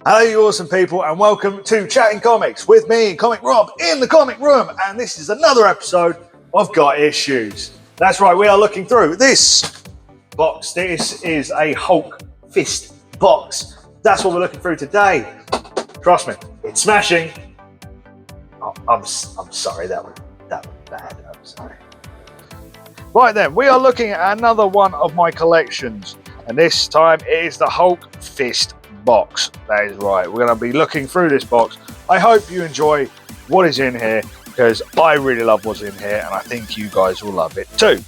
Hello, you awesome people, and welcome to Chatting Comics with me, Comic Rob, in the comic room. And this is another episode of Got Issues. That's right, we are looking through this box. This is a Hulk Fist box. That's what we're looking through today. Trust me, it's smashing. Oh, I'm sorry, that was bad. I'm sorry. Right then, we are looking at another one of my collections, and this time it is the Hulk Fist box. That is right, we're going to be looking through this box. I hope you enjoy what is in here, because I really love what's in here, and I think you guys will love it too.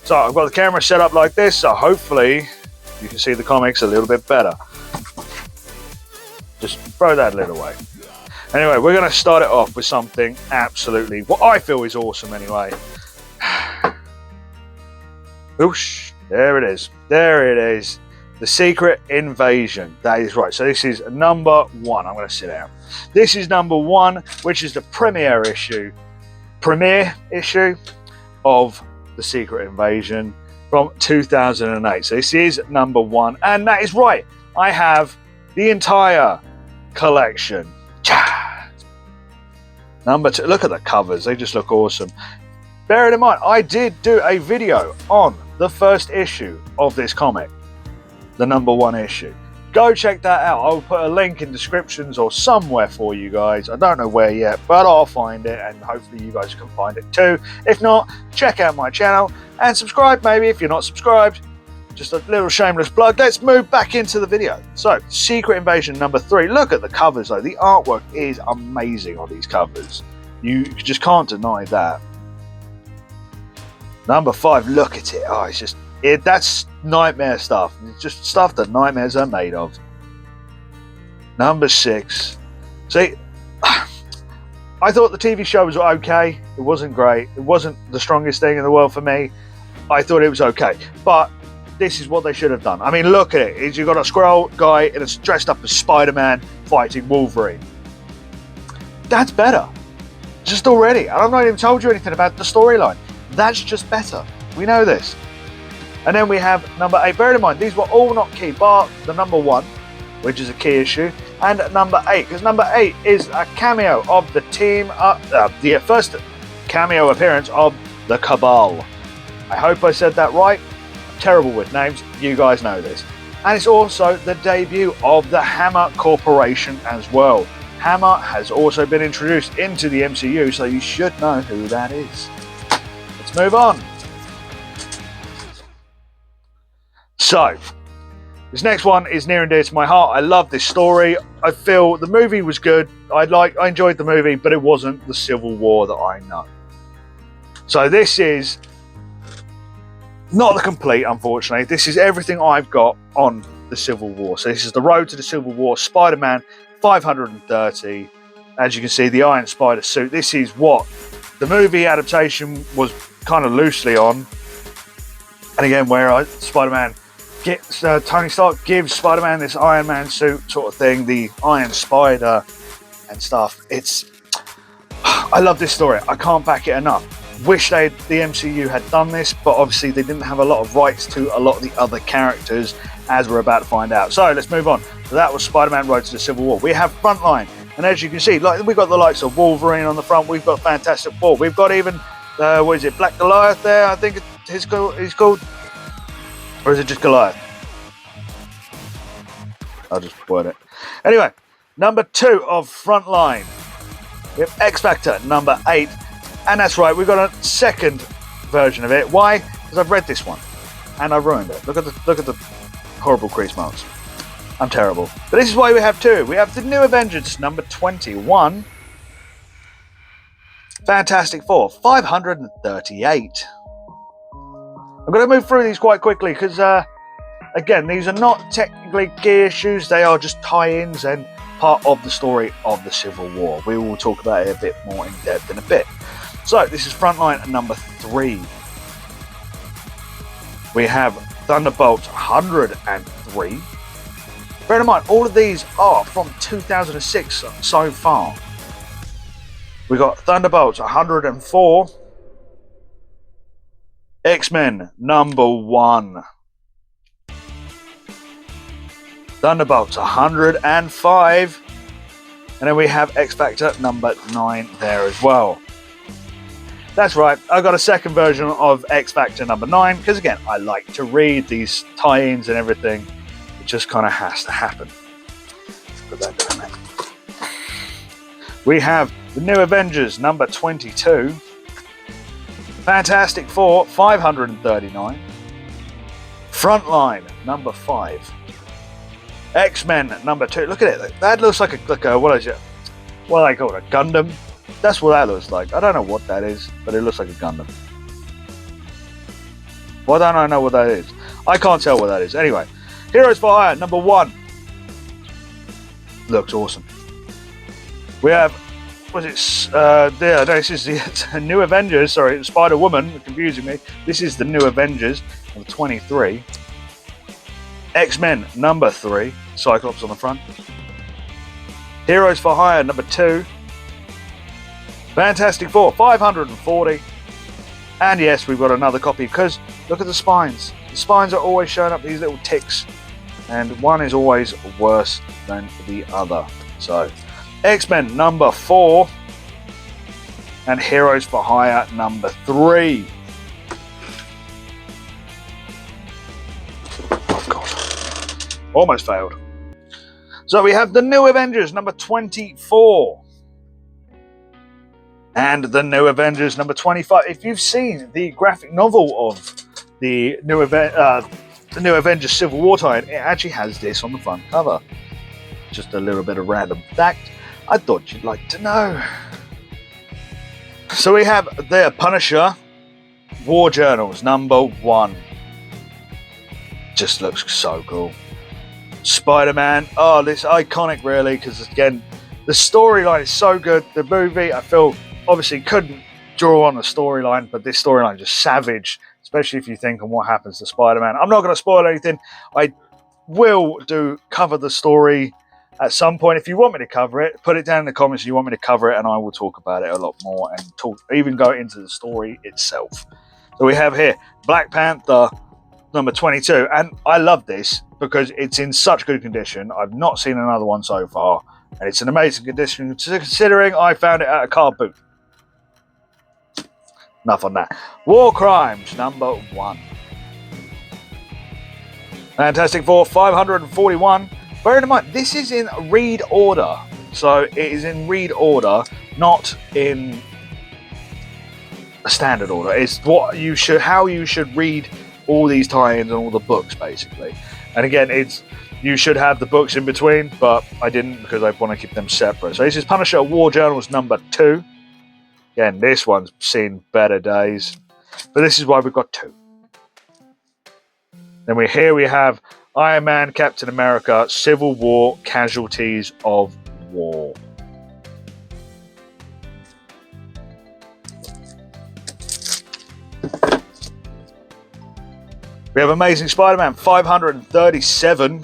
So I've got the camera set up like this, so hopefully you can see the comics a little bit better. Just throw that lid away. Anyway, we're going to start it off with something absolutely, what I feel is awesome anyway. Whoosh, there it is. There it is. The Secret Invasion. That is right. So this is number one. I'm going to sit down. This is number one, which is the premiere issue of The Secret Invasion from 2008. So this is number one. And that is right. I have the entire collection. Number two. Look at the covers. They just look awesome. Bear it in mind, I did do a video on the first issue of this comic. The number one issue. Go check that out. I'll put a link in descriptions or somewhere for you guys. I don't know where yet, but I'll find it, and hopefully you guys can find it too. If not, check out my channel and subscribe maybe if you're not subscribed. Just a little shameless plug. Let's move back into the video. So, Secret Invasion number 3. Look at the covers though. The artwork is amazing on these covers. You just can't deny that. Number 5, look at it. Oh, it's just that's nightmare stuff. It's just stuff that nightmares are made of. Number 6. See, I thought the TV show was okay. It wasn't great. It wasn't the strongest thing in the world for me. I thought it was okay. But this is what they should have done. I mean, look at it. You've got a Skrull guy and it's dressed up as Spider-Man fighting Wolverine. That's better. Just already. I've not even told you anything about the storyline. That's just better. We know this. And then we have number 8. Bear in mind, these were all not key, bar the number 1, which is a key issue, and number 8, because number 8 is a cameo of the team, the first cameo appearance of the Cabal. I hope I said that right. I'm terrible with names. You guys know this. And it's also the debut of the Hammer Corporation as well. Hammer has also been introduced into the MCU, so you should know who that is. Let's move on. So, this next one is near and dear to my heart. I love this story. I feel the movie was good. I enjoyed the movie, but it wasn't the Civil War that I know. So this is not the complete, unfortunately. This is everything I've got on the Civil War. So this is the Road to the Civil War, Spider-Man 530. As you can see, the Iron Spider suit. This is what the movie adaptation was kind of loosely on. And again, where Spider-Man gets Tony Stark gives Spider-Man this Iron Man suit sort of thing, the Iron Spider and stuff. I love this story. I can't back it enough. Wish the MCU had done this, but obviously they didn't have a lot of rights to a lot of the other characters, as we're about to find out. So let's move on. So that was Spider-Man Road to the Civil War. We have Frontline, and as you can see, like we've got the likes of Wolverine on the front. We've got Fantastic Four. We've got even what is it, Black Goliath there? I think he's called. Or is it just Goliath? I'll just word it. Anyway, number 2 of Frontline. We have X-Factor, number 8. And that's right, we've got a second version of it. Why? Because I've read this one. And I ruined it. Look at the horrible crease marks. I'm terrible. But this is why we have 2. We have the New Avengers, number 21. Fantastic Four, 538. I'm going to move through these quite quickly because, again, these are not technically key issues. They are just tie-ins and part of the story of the Civil War. We will talk about it a bit more in depth in a bit. So, this is Frontline number 3. We have Thunderbolt 103. Bear in mind, all of these are from 2006 so far. We got Thunderbolt 104. X-Men number 1. Thunderbolts 105. And then we have X Factor number 9 there as well. That's right, I got a second version of X Factor number 9 because again, I like to read these tie-ins and everything. It just kind of has to happen. Put that down there. We have the New Avengers number 22. Fantastic Four 539. Frontline number 5. X-Men number 2. Look at it. That looks like a what is it? What do they call it? A Gundam? That's what that looks like. I don't know what that is, but it looks like a Gundam. Why don't I know what that is? I can't tell what that is. Anyway, Heroes for Hire number 1. Looks awesome. We have, this is the New Avengers. Sorry, Spider-Woman, confusing me. This is the New Avengers number 23. X-Men number 3, Cyclops on the front. Heroes for Hire number 2. Fantastic Four 540. And yes, we've got another copy because look at the spines. The spines are always showing up these little ticks, and one is always worse than the other. So X-Men number 4 and Heroes for Hire number 3. Almost failed. So we have the New Avengers number 24 and the New Avengers number 25. If you've seen the graphic novel of the New Avengers Civil War tie-in, it actually has this on the front cover. Just a little bit of random fact I thought you'd like to know. So we have the Punisher War Journals number 1. Just looks so cool. Spider-Man, oh, this iconic really, because again, the storyline is so good. The movie, I feel, obviously couldn't draw on the storyline, but this storyline is just savage, especially if you think on what happens to Spider-Man. I'm not going to spoil anything. I will cover the story at some point. If you want me to cover it, put it down in the comments if you want me to cover it, and I will talk about it a lot more and even go into the story itself. So we have here Black Panther number 22, and I love this because it's in such good condition. I've not seen another one so far, and it's an amazing condition considering I found it at a car boot. Enough on that. War Crimes number 1. Fantastic Four 541. Bear in mind, this is in read order, so it is in read order, not in a standard order. It's how you should read all these tie-ins and all the books, basically. And again, you should have the books in between, but I didn't because I want to keep them separate. So this is Punisher War Journals number 2. Again, this one's seen better days, but this is why we've got 2. Then we have Iron Man, Captain America, Civil War, Casualties of War. We have Amazing Spider-Man 537.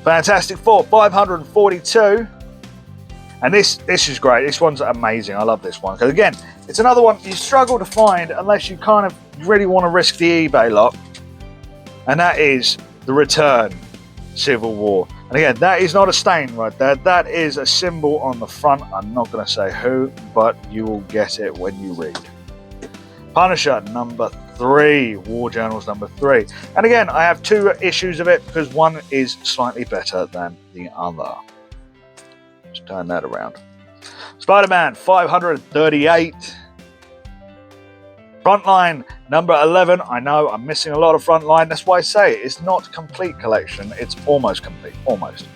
Fantastic Four 542. And this is great. This one's amazing. I love this one. Because again, it's another one you struggle to find unless you kind of really want to risk the eBay lot. And that is the Return Civil War. And again, that is not a stain right there. That is a symbol on the front. I'm not going to say who, but you will get it when you read. Punisher number 3, War Journals number 3. And again, I have 2 issues of it because one is slightly better than the other. Just turn that around. Spider-Man 538. Frontline number 11. I know I'm missing a lot of Frontline. That's why I say it's not complete collection. It's almost complete. Almost.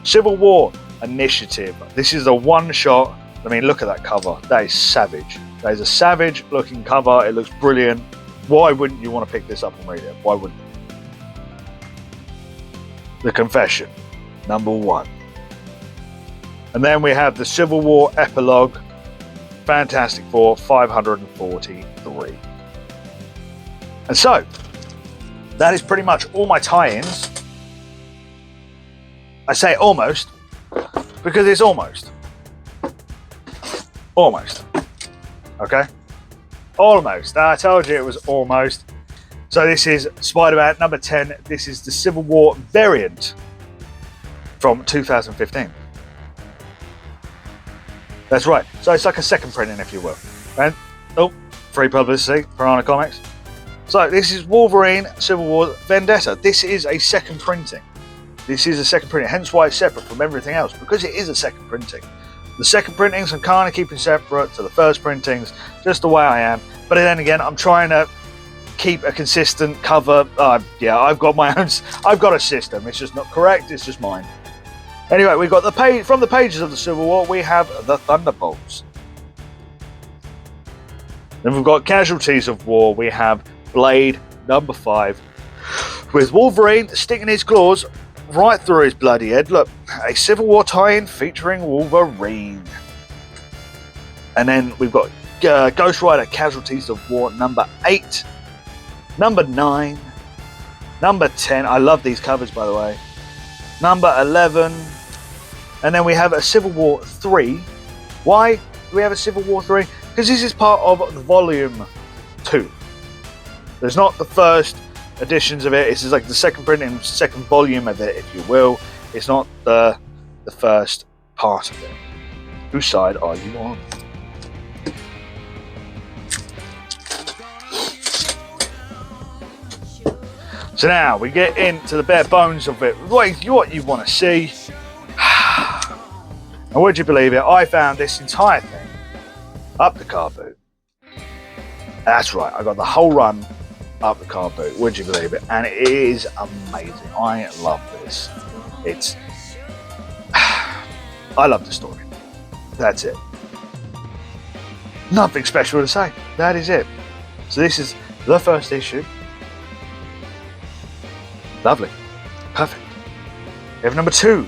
Civil War Initiative. This is a one-shot. I mean, look at that cover. That is savage. That is a savage looking cover. It looks brilliant. Why wouldn't you want to pick this up and read it? Why wouldn't you? The Confession, number 1. And then we have the Civil War Epilogue, Fantastic Four, 543. And so, that is pretty much all my tie-ins. I say almost, because it's almost. Almost. Okay? Almost. I told you it was almost. So this is Spider-Man number 10. This is the Civil War variant from 2015. That's right. So it's like a second printing, if you will. And free publicity, Piranha Comics. So this is Wolverine Civil War Vendetta. This is a second printing. This is a second printing, hence why it's separate from everything else, because it is a second printing. The second printings I'm kind of keeping separate to the first printings, just the way I am. But then again, I'm trying to keep a consistent cover. I've got my own. I've got a system. It's just not correct. It's just mine. Anyway, we've got the page from the pages of the Civil War. We have the Thunderbolts. Then we've got Casualties of War. We have Blade number 5, with Wolverine sticking his claws right through his bloody head. Look, a Civil War tie-in featuring Wolverine. And then we've got Ghost Rider Casualties of War number 8, number 9, number 10. I love these covers, by the way. Number 11. And then we have a Civil War 3. Why do we have a Civil War 3? Because this is part of the volume 2. There's not the first editions of it. This is like the second printing, second volume of it, if you will. It's not the first part of it. Whose side are you on? So now we get into the bare bones of it. What you want to see. And would you believe it? I found this entire thing up the car boot. That's right. I got the whole run up the car boot. Would you believe it? And it is amazing. I love this. I love the story. That's it. Nothing special to say. That is it. So this is the first issue. Lovely. Perfect. We have number 2,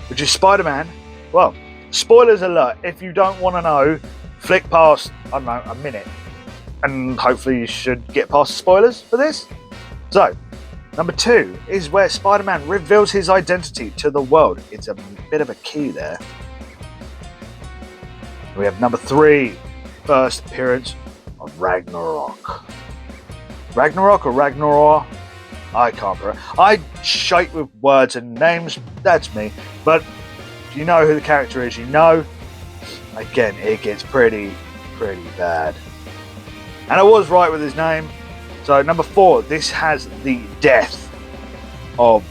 which is Spider-Man. Well, spoilers alert. If you don't want to know, flick past, I don't know, a minute. And hopefully you should get past the spoilers for this. So, number 2 is where Spider-Man reveals his identity to the world. It's a bit of a key there. We have number 3, first appearance of Ragnarok. Ragnarok or Ragnaroar? I can't remember. I shite with words and names. That's me. But if you know who the character is, you know. Again, it gets pretty bad. And I was right with his name. So number 4, this has the death of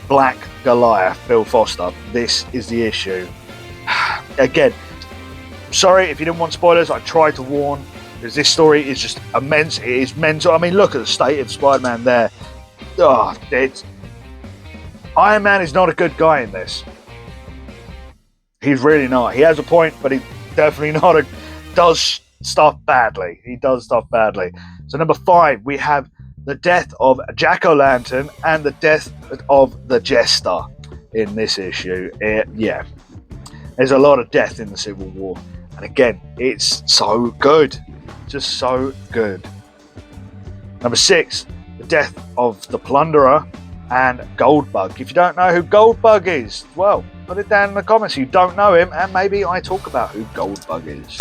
Black Goliath, Bill Foster. This is the issue. Again, sorry if you didn't want spoilers. I tried to warn, because this story is just immense. It is mental. I mean, look at the state of Spider-Man there. Iron Man is not a good guy in this. He's really not. He has a point, but he's definitely not does stuff badly. He does stuff badly. So number 5, we have the death of Jack-O-Lantern and the death of the Jester in this issue. There's a lot of death in the Civil War. And again, it's so good. Just so good. Number 6, the death of the Plunderer and Goldbug. If you don't know who Goldbug is, well, put it down in the comments. You don't know him, and maybe I talk about who Goldbug is.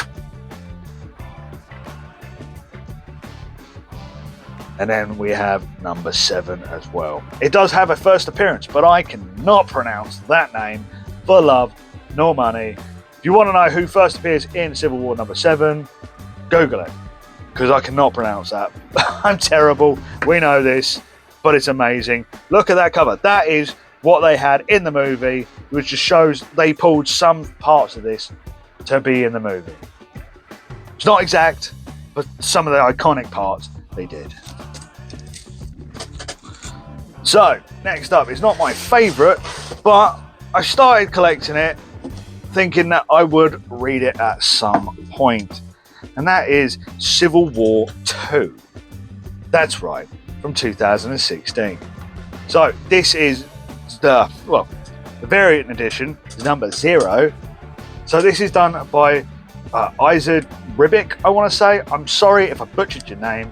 And then we have number 7 as well. It does have a first appearance, but I cannot pronounce that name for love nor money. If you want to know who first appears in Civil War number 7, Google it, because I cannot pronounce that. I'm terrible. We know this, but it's amazing. Look at that cover. That is what they had in the movie, which just shows they pulled some parts of this to be in the movie. It's not exact, but some of the iconic parts they did. So, next up, it's not my favourite, but I started collecting it thinking that I would read it at some point. And that is Civil War 2. That's right, from 2016. So, this is the variant edition, number 0. So, this is done by Isaac Ribic, I want to say. I'm sorry if I butchered your name.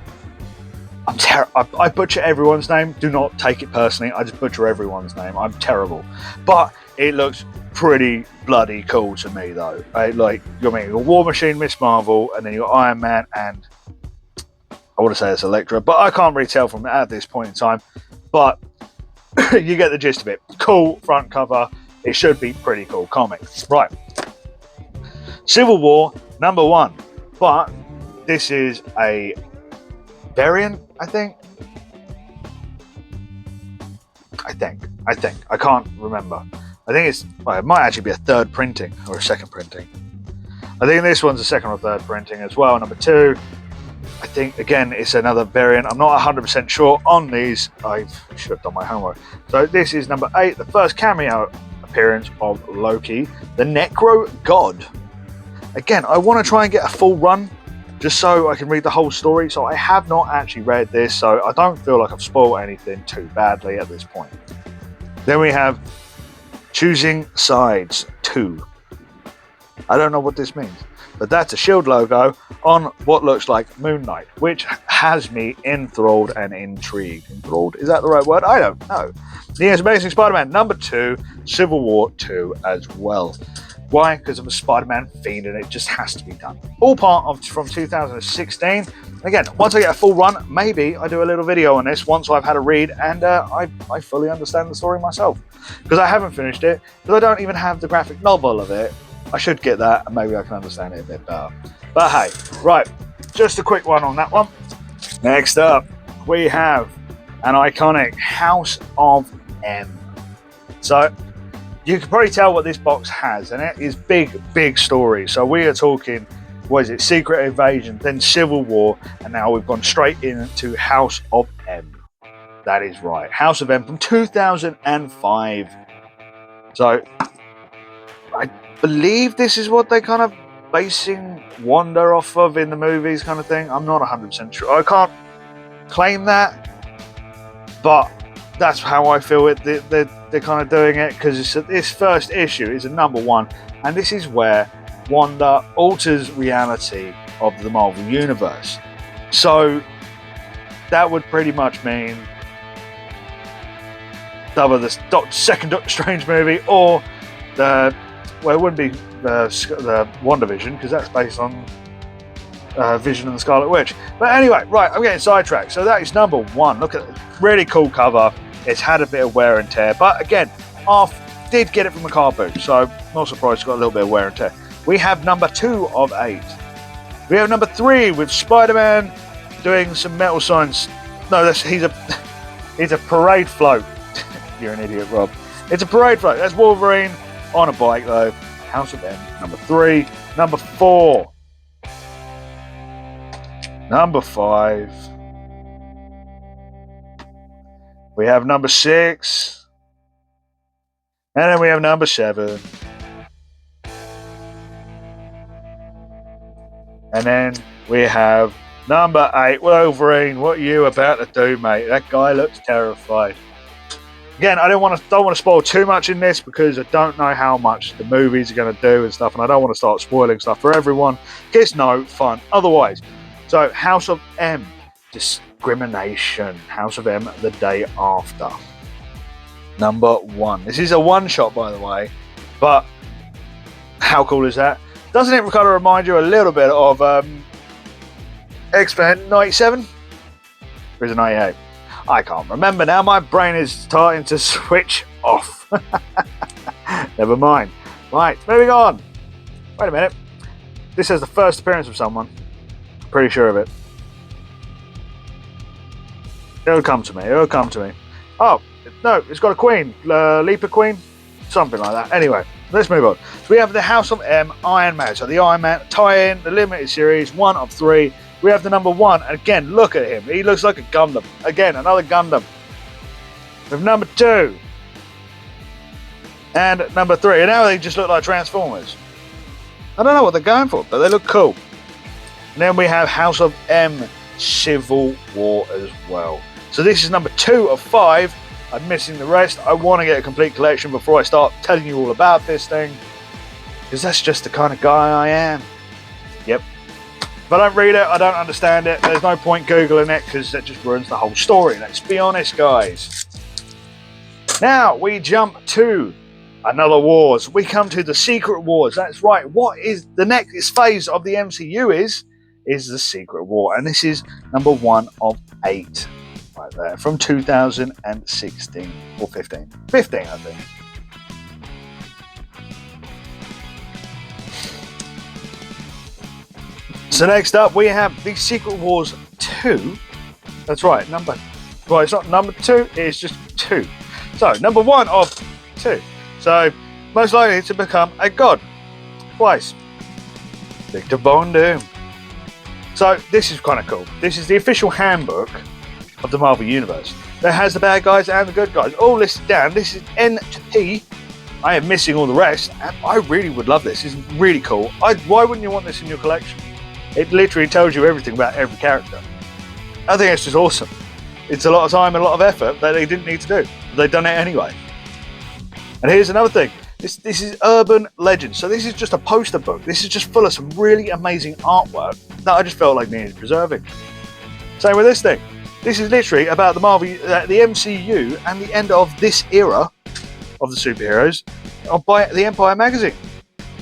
I butcher everyone's name. Do not take it personally. I just butcher everyone's name. I'm terrible. But it looks pretty bloody cool to me, though. Like, you got War Machine, Miss Marvel, and then you got Iron Man and I want to say it's Elektra, but I can't really tell from at this point in time. But you get the gist of it. Cool front cover. It should be pretty cool comic. Right. Civil War #1. But this is a variant, I think. I can't remember. I think it might actually be a third printing or a second printing. I think this one's a second or third printing as well. #2. I think, again, it's another variant. I'm not 100% sure on these. I should have done my homework. So this is #8, the first cameo appearance of Loki, the Necro God. Again, I want to try and get a full run just so I can read the whole story. So I have not actually read this, so I don't feel like I've spoiled anything too badly at this point. Then we have Choosing Sides 2. I don't know what this means, but that's a SHIELD logo on what looks like Moon Knight, which has me enthralled and intrigued. Enthralled, is that the right word? I don't know. Yes, Amazing Spider-Man #2, Civil War 2 as well. Why? Because I'm a Spider-Man fiend and it just has to be done. All part of from 2016. Again, once I get a full run, maybe I do a little video on this once I've had a read and I fully understand the story myself. Because I haven't finished it, because I don't even have the graphic novel of it. I should get that and maybe I can understand it a bit better. But hey, right, just a quick one on that one. Next up, we have an iconic House of M. So, you can probably tell what this box has, and it is big story. So we are talking, what is it, Secret Invasion, then Civil War, and now we've gone straight into House of M. That is right, House of M from 2005. So, I believe this is what they kind of basing Wanda off of in the movies kind of thing. I'm not 100% sure. I can't claim that, but that's how I feel it. They're kind of doing it because this first issue is a #1, and this is where Wanda alters reality of the Marvel Universe. So that would pretty much mean either the second Doctor Strange movie or it wouldn't be the WandaVision because that's based on Vision and the Scarlet Witch. But anyway, right, I'm getting sidetracked. So that is #1. Look at it. Really cool cover. It's had a bit of wear and tear, but again, did get it from a car boot, so not surprised it's got a little bit of wear and tear. We have #2 of 8. We have #3 with Spider-Man doing some metal signs. No, he's a parade float. You're an idiot, Rob. It's a parade float. That's Wolverine on a bike, though. House of M, #3. #4. #5. We have #6. And then we have #7. And then we have #8. Wolverine, what are you about to do, mate? That guy looks terrified. Again, I don't want to spoil too much in this because I don't know how much the movies are going to do and stuff, and I don't want to start spoiling stuff for everyone. It's no fun otherwise. So, House of M, Discrimination. House of M, The Day After. #1. This is a one-shot, by the way, but how cool is that? Doesn't it kind of remind you a little bit of X-Men 97? Or is it 98? I can't remember now. My brain is starting to switch off. Never mind. Right, moving on. Wait a minute. This is the first appearance of someone. Pretty sure of it. It'll come to me. It'll come to me. Oh, no, it's got a queen. Leaper Queen? Something like that. Anyway, let's move on. So we have the House of M Iron Man. So the Iron Man tie-in, the limited series, 1 of 3. We have the #1. And again, look at him. He looks like a Gundam. Again, another Gundam. We have #2. And #3. And now they just look like Transformers. I don't know what they're going for, but they look cool. And then we have House of M Civil War as well. So this is #2 of 5. I'm missing the rest. I want to get a complete collection before I start telling you all about this thing, because that's just the kind of guy I am. Yep. If I don't read it, I don't understand it. There's no point Googling it because that just ruins the whole story. Let's be honest, guys. Now we jump to another wars. We come to the Secret Wars. That's right. What is the next phase of the MCU is is The Secret War, and this is number 1 of 8 right there from 2016 or 15, I think. So next up we have The Secret Wars 2. That's right, it's not number 2, it's just 2. So number 1 of 2. So most likely to become a god twice. Victor Von Doom. So this is kind of cool. This is the official handbook of the Marvel Universe. That has the bad guys and the good guys all listed down. This is N to P. I am missing all the rest, and I really would love this. It's really cool. Why wouldn't you want this in your collection? It literally tells you everything about every character. I think it's just awesome. It's a lot of time and a lot of effort that they didn't need to do. But they've done it anyway. And here's another thing. This is Urban Legends. So this is just a poster book. This is just full of some really amazing artwork that I just felt like needed preserving. Same with this thing. This is literally about the MCU and the end of this era of the superheroes by the Empire magazine.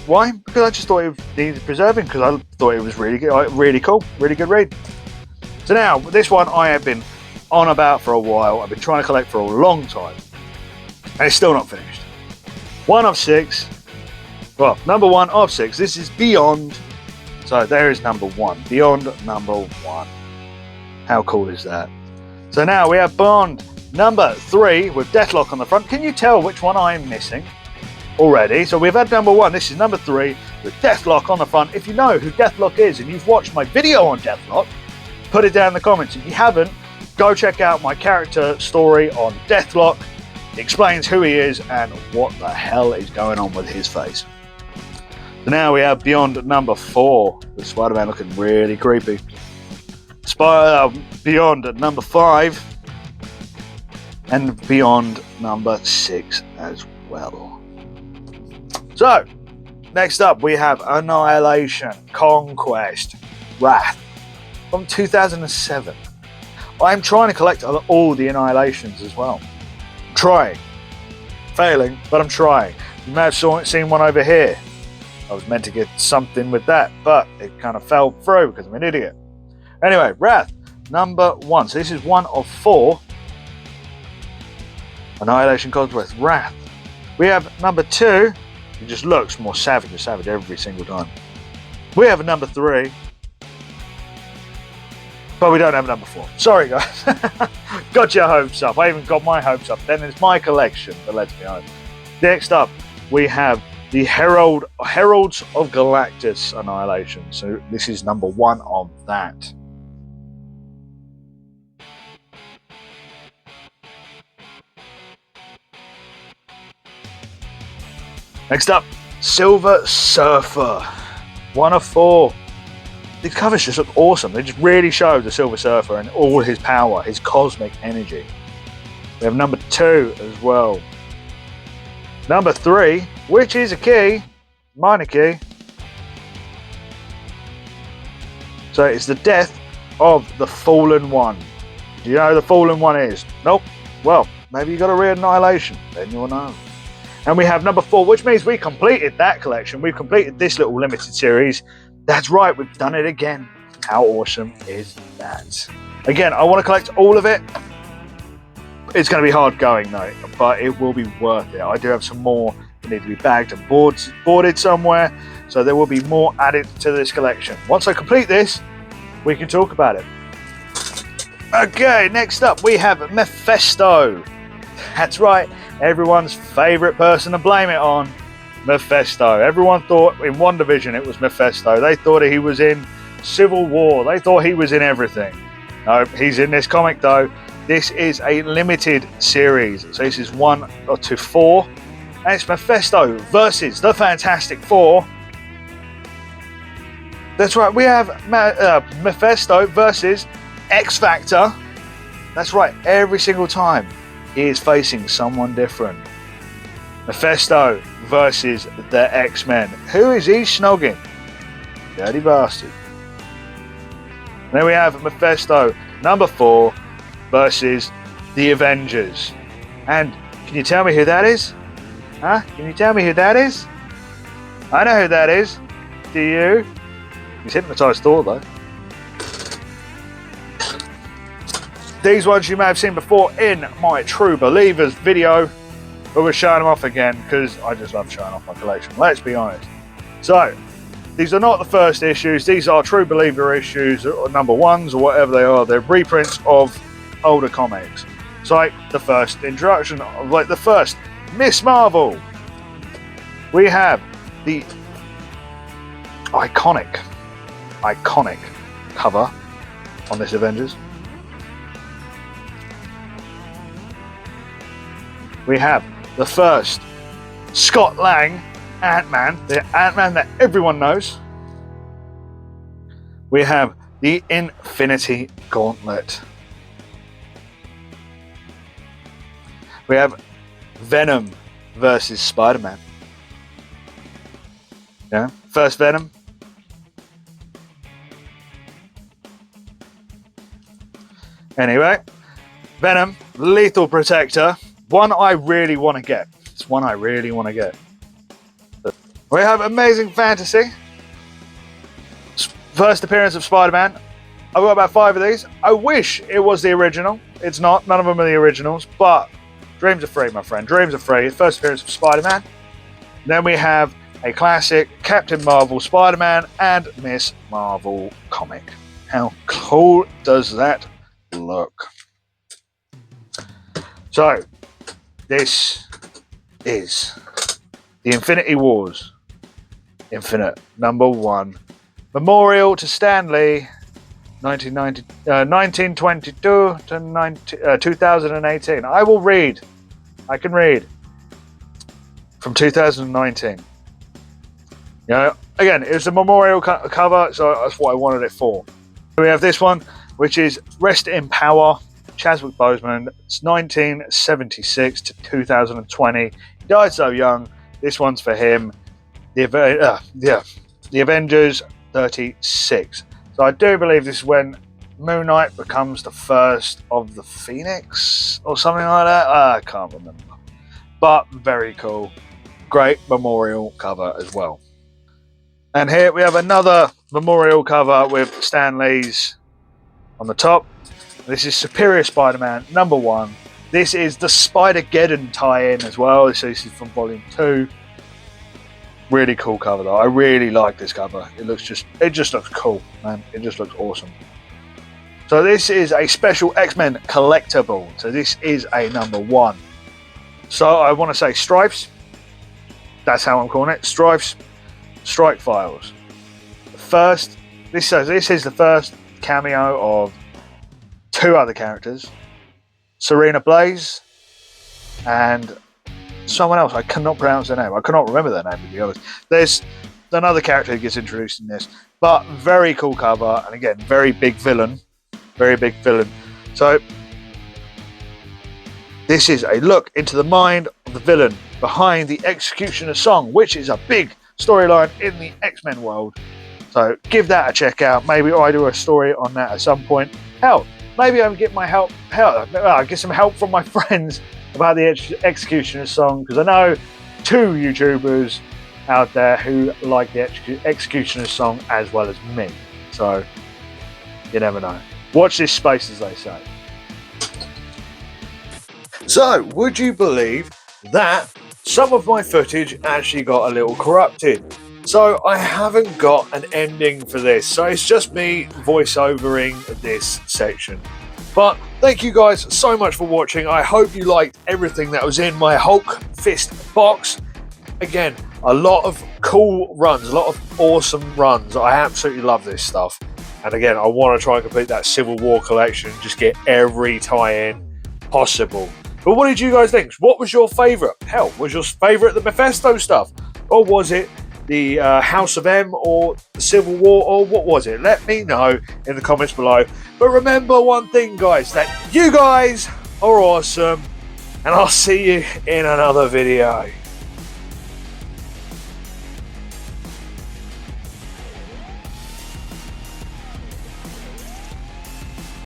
Why? Because I just thought it needed preserving, because I thought it was really good, really cool, really good read. So now, this one I have been on about for a while. I've been trying to collect for a long time, and it's still not finished. 1 of 6. Well, number 1 of 6. This is Beyond. So there is number 1. Beyond number 1. How cool is that? So now we have Bond number 3 with Deathlock on the front. Can you tell which one I'm missing already? So we've had number 1. This is number 3 with Deathlock on the front. If you know who Deathlock is and you've watched my video on Deathlock, put it down in the comments. If you haven't, go check out my character story on Deathlock. It explains who he is and what the hell is going on with his face. So now we have Beyond number 4 with Spider-Man looking really creepy. Beyond at number 5 and Beyond number 6 as well. So next up we have Annihilation, Conquest, Wrath from 2007. I'm trying to collect all the Annihilations as well. Trying, failing, but I'm trying. You may have seen one over here. I was meant to get something with that, but it kind of fell through because I'm an idiot. Anyway, Wrath, number 1. So this is 1 of 4. Annihilation, Conquest, Wrath. We have number 2. It just looks more savage every single time. We have a number 3. But we don't have a number 4. Sorry, guys. Got your hopes up. I even got my hopes up. Then it's my collection, but let's be honest. Next up, we have the Heralds of Galactus Annihilation. So this is number 1 of that. Next up, Silver Surfer. 1 of 4. These covers just look awesome. They just really show the Silver Surfer and all his power, his cosmic energy. We have number 2 as well. Number 3, which is a key, minor key. So it's the death of the Fallen One. Do you know who the Fallen One is? Nope. Well, maybe you got to read Annihilation, then you'll know. And we have number 4, which means we completed that collection. We've completed this little limited series. That's right, we've done it again. How awesome is that? Again, I want to collect all of it. It's going to be hard going though, but it will be worth it. I do have some more that need to be bagged and boarded somewhere, so there will be more added to this collection. Once I complete this, we can talk about it. Okay, next up we have Mephisto. That's right, everyone's favourite person to blame it on. Mephisto. Everyone thought in WandaVision it was Mephisto. They thought he was in Civil War. They thought he was in everything. No, he's in this comic though. This is a limited series. So this is 1 to 4. And it's Mephisto versus the Fantastic Four. That's right, we have Mephisto versus X-Factor. That's right, every single time he is facing someone different. Mephisto versus the X-Men. Who is he snogging? Dirty bastard. Then we have Mephisto number 4 versus the Avengers. And can you tell me who that is? Huh? Can you tell me who that is? I know who that is. Do you? He's hypnotized Thor though. These ones you may have seen before in my True Believers video, but we're showing them off again because I just love showing off my collection, let's be honest. So, these are not the first issues, these are True Believer issues, or number ones, or whatever they are. They're reprints of older comics. It's like the first introduction of like the first Miss Marvel. We have the iconic cover on this Avengers. We have the first Scott Lang Ant-Man, the Ant-Man that everyone knows. We have the Infinity Gauntlet. We have Venom versus Spider-Man. Yeah, first Venom. Anyway, Venom, Lethal Protector. One I really want to get. It's one I really want to get. We have Amazing Fantasy. First appearance of Spider-Man. I've got about 5 of these. I wish it was the original. It's not. None of them are the originals. But dreams are free, my friend. Dreams are free. First appearance of Spider-Man. Then we have a classic Captain Marvel, Spider-Man, and Miss Marvel comic. How cool does that look? So, this is the Infinity Wars Infinite #1 Memorial to Stan Lee, 1922 to 2018. I will read. I can read from 2019. You know, again, it was a memorial cover, so that's what I wanted it for. We have this one, which is Rest in Power, Chadwick Boseman. It's 1976 to 2020. He died so young. This one's for him. The Avengers 36. So I do believe this is when Moon Knight becomes the first of the Phoenix or something like that. I can't remember. But very cool. Great memorial cover as well. And here we have another memorial cover with Stan Lee's on the top. This is Superior Spider-Man #1. This is the Spider-Geddon tie-in as well. This is from Volume 2. Really cool cover though. I really like this cover. It just looks cool, man. It just looks awesome. So this is a special X-Men collectible. So this is a #1. So I want to say Stripes. That's how I'm calling it. Stripes. Strike Files. First, this is the first cameo of 2 other characters, Serena Blaze and someone else. I cannot pronounce their name. I cannot remember their name, to be honest. There's another character who gets introduced in this, but very cool cover, and again, very big villain. So this is a look into the mind of the villain behind the Executioner song, which is a big storyline in the X-Men world. So give that a check out. Maybe I do a story on that at some point. Hell, maybe I get I get some help from my friends about the Executioner song, because I know 2 YouTubers out there who like the Executioner song as well as me. So you never know. Watch this space, as they say. So, would you believe that some of my footage actually got a little corrupted? So I haven't got an ending for this, so it's just me voiceovering this section. But thank you guys so much for watching. I hope you liked everything that was in my Hulk Fist box. Again, a lot of cool runs, a lot of awesome runs. I absolutely love this stuff. And again, I want to try and complete that Civil War collection, just get every tie-in possible. But what did you guys think? What was your favourite? Hell, was your favourite the Mephisto stuff? Or was it the House of M or the Civil War, or what was it? Let me know in the comments below. But remember one thing, guys, that you guys are awesome, and I'll see you in another video.